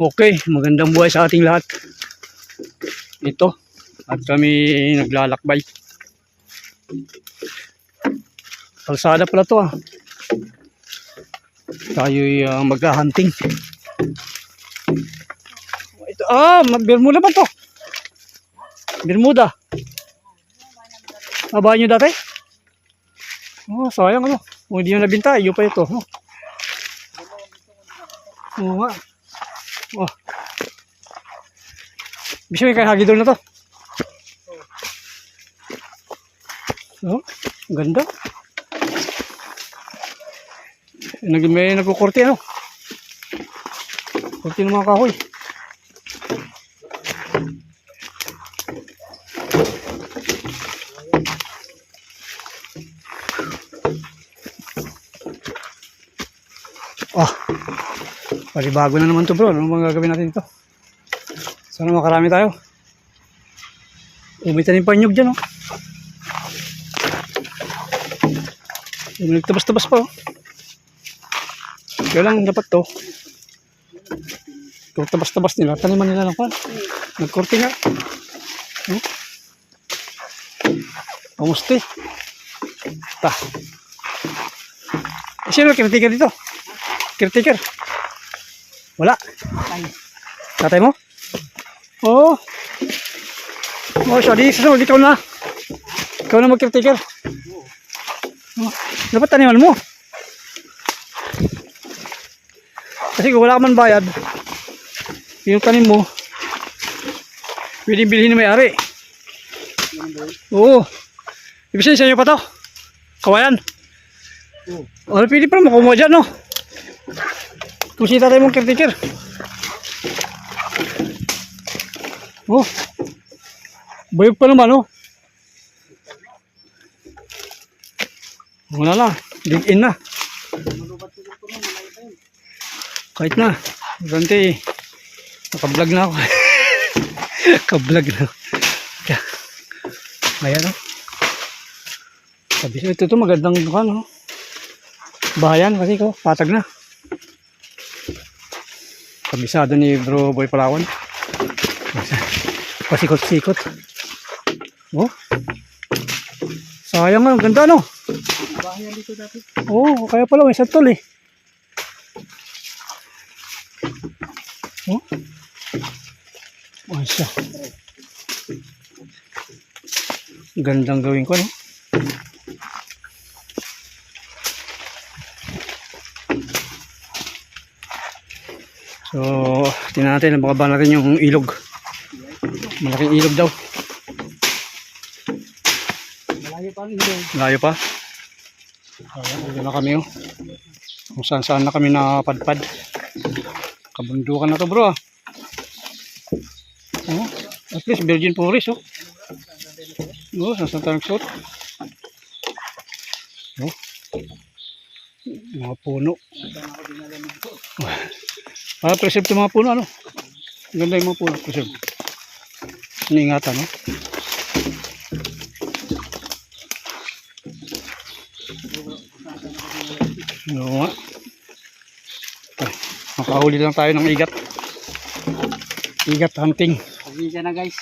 Okay, magandang buhay sa ating lahat. Ito, at kami naglalakbay. Kalsada pala to ah. Tayo'y mag-hunting. Ito, Bermuda ba to? Bermuda. Nabahan nyo dati? Oh, sayang ano. Kung hindi nyo nabinta, iyo pa ito. Oh. Oo nga. Oh. Bisa may kahagidol na to. Oh, ganda. May nagkukurti ano. Kurti ng mga kahoy. Oh, palibago na naman to bro. Ano bang gagawin natin ito? Sana makarami tayo. May tanim pa nyug dyan oh. Nagtabas-tabas pa oh. Kaya lang dapat to. Ito tabas-tabas nila. Taniman nila lang pa. Nagkorte nga. Pamusti. Ta. Sino caretaker dito? Caretaker? Wala. Tatay mo? Oo. Oh, sorry. Susunod, ikaw na. Ikaw na mag-caretaker. Oh, dapat taniman mo. Kasi kung wala ka man bayad, yung tanim mo, pwedeng bilhin na may-ari. Oo. Ibig sabihin sa inyo pa to? Kawayan? Oo. Pwede pa makumuha dyan, no? Kung si tatay mong caretaker. Oh. Bayog pa naman, oh. Wala na. Dig in na. Kahit na. Ganti. Naka-vlog na ako. Naka-vlog na. Ayan, oh. Sabi siya, ito magandang dukan, oh. Bahayan kasi ko, patag na. Kabisado ni Bro Boy Palawan. Pasikot-sikot. Oh. Sayang nga, ganda no. Bahayan dito dati. Oh, kaya pala may satol eh. Oh. Oh, siya. Gandang gawin ko no. So, tingnan natin, baka natin yung ilog. Malaking ilog daw. Malayo pa ang ilog. Malayo pa? Ayan na kami oh. Kung saan saan na kami napadpad. Kabundukan na to bro ah. Oh, at least virgin forest oh. Oh, saan tayo nagsuot. Oh. Mga puno. Preserve yung mga puno ano. Ganda yung mga puno. Preserve. Iniingatan no. Oo nga. Makahuli lang tayo ng igat. Igat hunting. Pasensya na guys.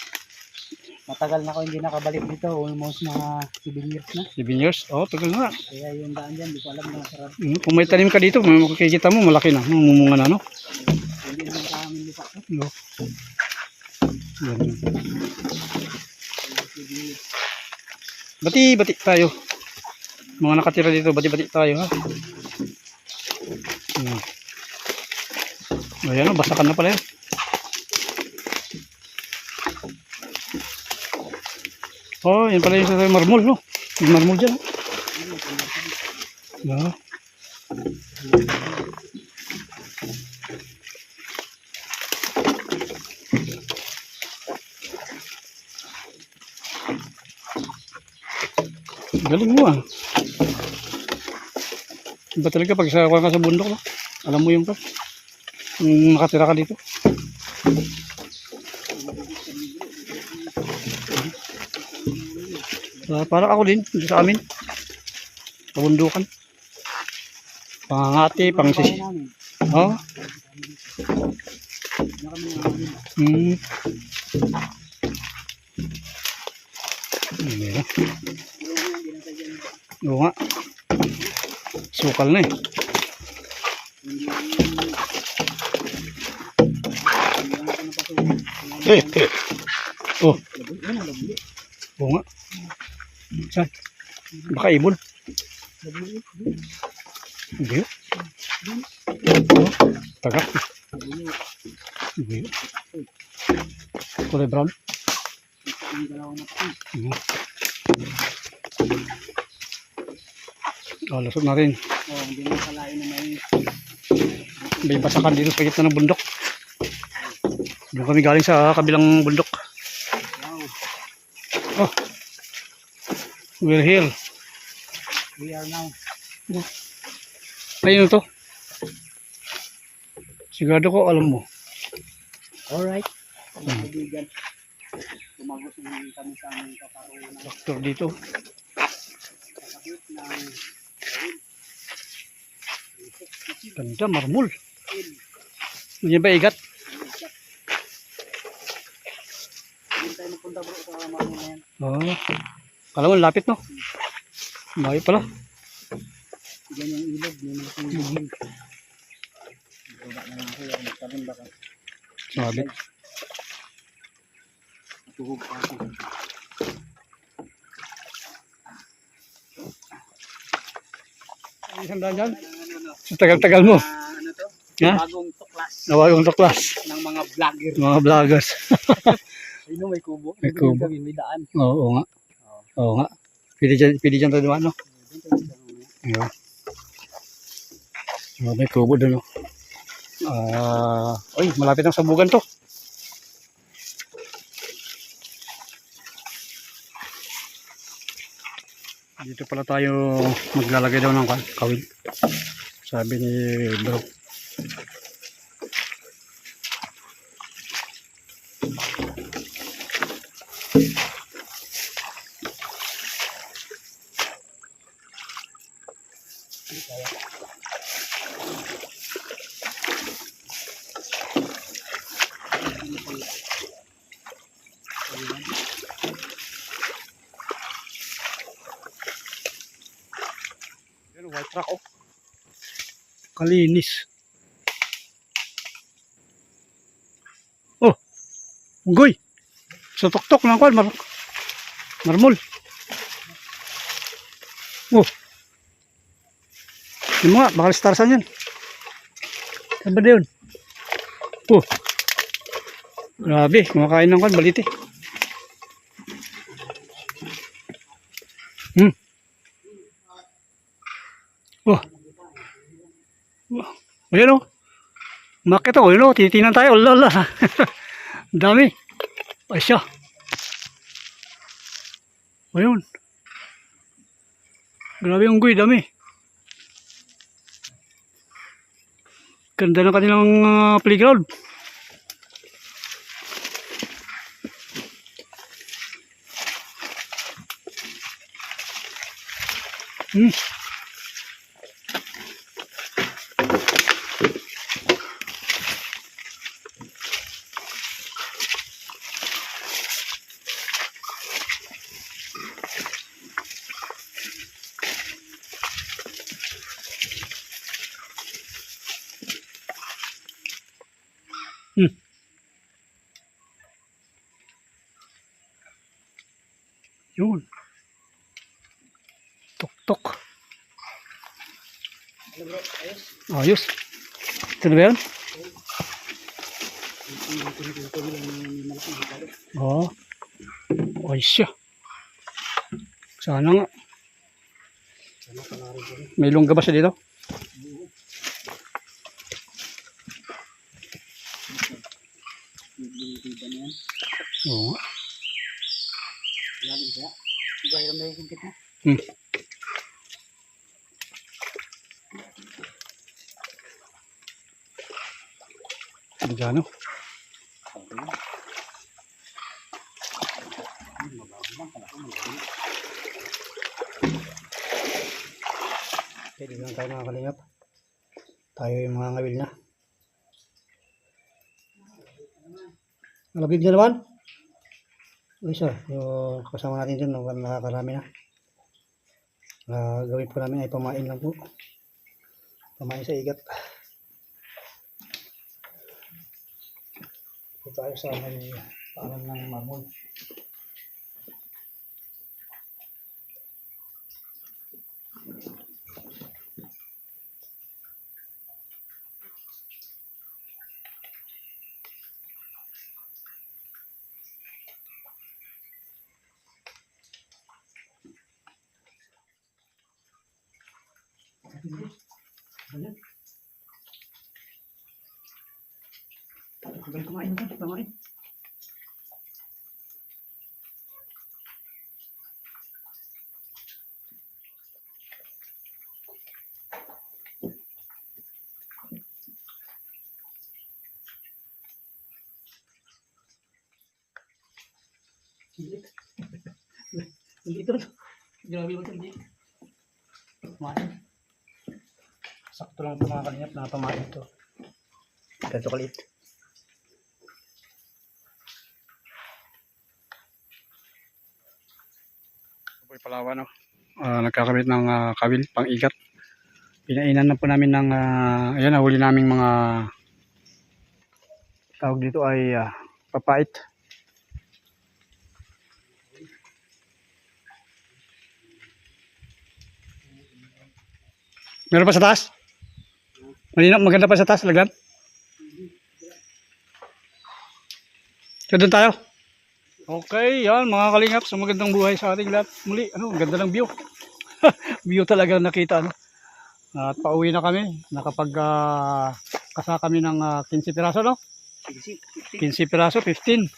Matagal na ako hindi nakabalik dito. Almost mga 7 years na. 7 years? Oo, tagal na. Kaya yung daan dyan, di ko alam na masarap. Kung may tanim ka dito, makikita mo, malaki na. Mamumunga na, no? Hindi naman kami lupa. No. Bati-bati tayo. Mga nakatira dito, bati-bati tayo, ha? Ayan, basakan na pala yan. Oh, yan pala yung sa marmol, no? Yung marmol dyan, no? Yeah. Galing mo ah. Iba talaga pag sa bundok, no? Alam mo yung nakatira ka dito. Parang ako din dito sa amin. Kabundukan. Pangangati, pangsisi. Oh. na kami ng Hmm. Hindi na. Oo nga. Sukal na eh. Oh. Oo nga. Saan? Baka ibon. Hindi. Oh. Tagak. Hindi. Kulay brown. Lusot natin. Oh, hindi mo kalain na May basakan dito sa gitna ng bundok. Doon kami galing sa kabilang bundok. Wow. Oh. We're here. We are now. Ayun to. Sigurado ko alam mo. Alright. Mga kaibigan. Tumagos naman kami sa aming kakaroon ng Doktor dito. kakabit ng Ganda, marmol. Hindi ba igat? Hindi tayo napunta bro sa marmol na yan. Oo. Kala mo, lapit no? Bayo pala. Diyan yung ilog. May mga tingin. Baba na lang ako yung magtabon baka. Sabi. Tuhog pa ako. Isang daan dyan? Sa tagal-tagal mo. Ano to? Ha? Bagong tuklas Nawagong tuklas. ng mga vlogger. Mga vloggers. Ayun may kubo. May kubo. Kami, may daan. Oo nga. Oo nga. Pwede dyan tayo dumaan no? Ayun. May kubo doon no? Uy, malapit ang sabugan to. Dito pala tayo maglalagay daw ng kawil. Sabi ni bro. White truck oh. Kalinis. Oh. Unggoy. Sa tuktok lang kwan marmol. Oh. Yung mga bakal starsan yan. Saan ba yun? Oh. Grabe, kumakain ng kwan baliti. Oh. Ayan o. Makit o. Ayan o. Titinan tayo. Lala. Dami. Ay siya. Ayun. Grabe yung unggoy. Dami. Ganda ng kanilang playground. Yun. Tok-tok. Ayos. Ito na ba yan? Oo. Ay siya. Sana nga. May lungga ba siya dito? Oo nga. Diyan o. Pwede lang tayo mga kalingap. Tayo yung mga ngawil na. Nalabig na naman. Uy, sir. So, kasama natin dyan. Nakakarami na. Gawin po namin ay pamain lang po. Pamain sa igat. Ito tayo sa may paanan ng marmol. Tagal kumain ba? Kumain. Hindi ito. Grabe mo hindi. Kumain. Sakto lang ito mga kalingap na pamain ito. Ganito kalit. Boy Palawan, no? Nagkakamit ng kawil pang igat. Pinainan na po namin ng ayan, nahuli naming mga tawag dito ay papait. Meron pa sa taas? Malinaw, maganda pa sa taas, lagyan. So doon tayo. Okay, yan mga kalingap, sa magandang buhay sa ating lahat. Muli, ganda ng view. View talaga nakita, ano. At pauwi na kami. Nakapag kasa kami ng 15 piraso, no? 15 piraso, 15.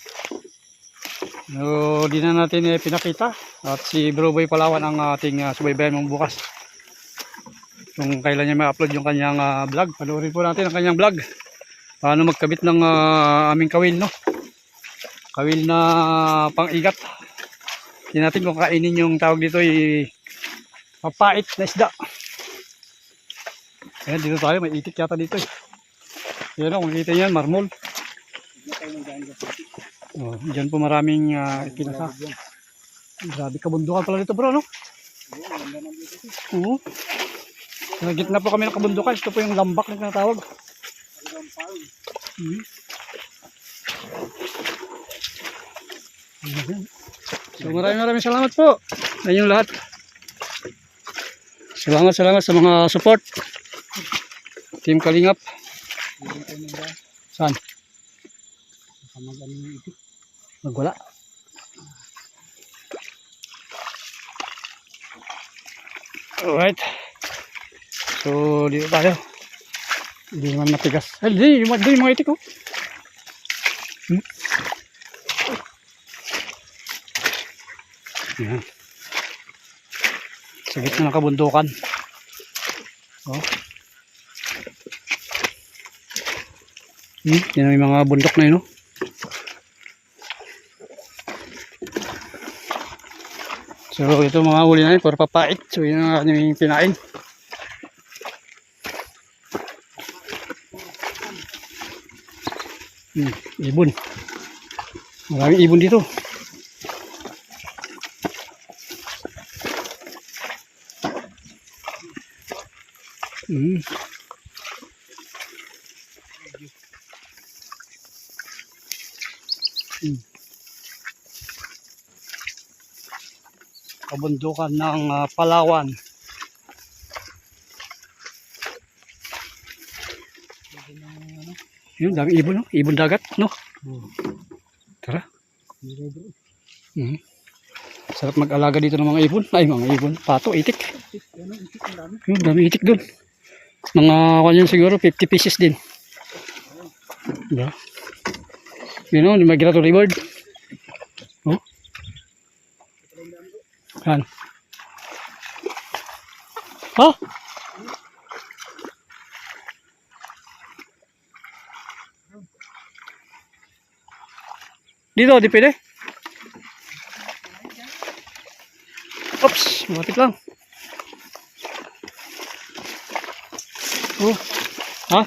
So, di na natin pinakita. At si Bro Boy Palawan ang ating subaybayan mong bukas. Kung kailan niya ma-upload yung kanyang vlog. Panoorin po natin ang kanyang vlog. Paano magkabit ng aming kawil, no? Kawil na pang-igat. Hindi natin kung kainin yung tawag dito ay papait na isda. Ayan, dito tayo. May itik yata dito. Ayan o, kung kita yan, marmol. Oh, dyan po maraming ikinasa. Grabe kabundukan pala dito bro, no? Oo. Sa gitna po kami ng kabundukan. Ito po yung lambak na tinatawag. So maraming salamat po sa inyong lahat. Salamat sa mga support. Team Kalingap. Saan? Magwala. Alright. So dito tayo. Hindi naman matigas. Ay, di yung mga itik, oh. Yan. Sa gitna ng kabundukan. Oh. Yan ang mga bundok na yun, no? So ito mga huli namin para papait. So yun ang aming pinain. Ibon. Maraming ibon dito. Kabundukan ng Palawan. Yun, dami ibon, no? Ibon dagat, no? Tara. Sarap mag-alaga dito ng mga ibon. Ay, mga ibon. Pato, itik. Yun, dami itik dun. Mga kanyan siguro 50 pieces din. Diba? Yun, no? Migratory bird. Oh. Yan. Ha? Dito, di pwede? Oops, malapit lang. Oh. Ha?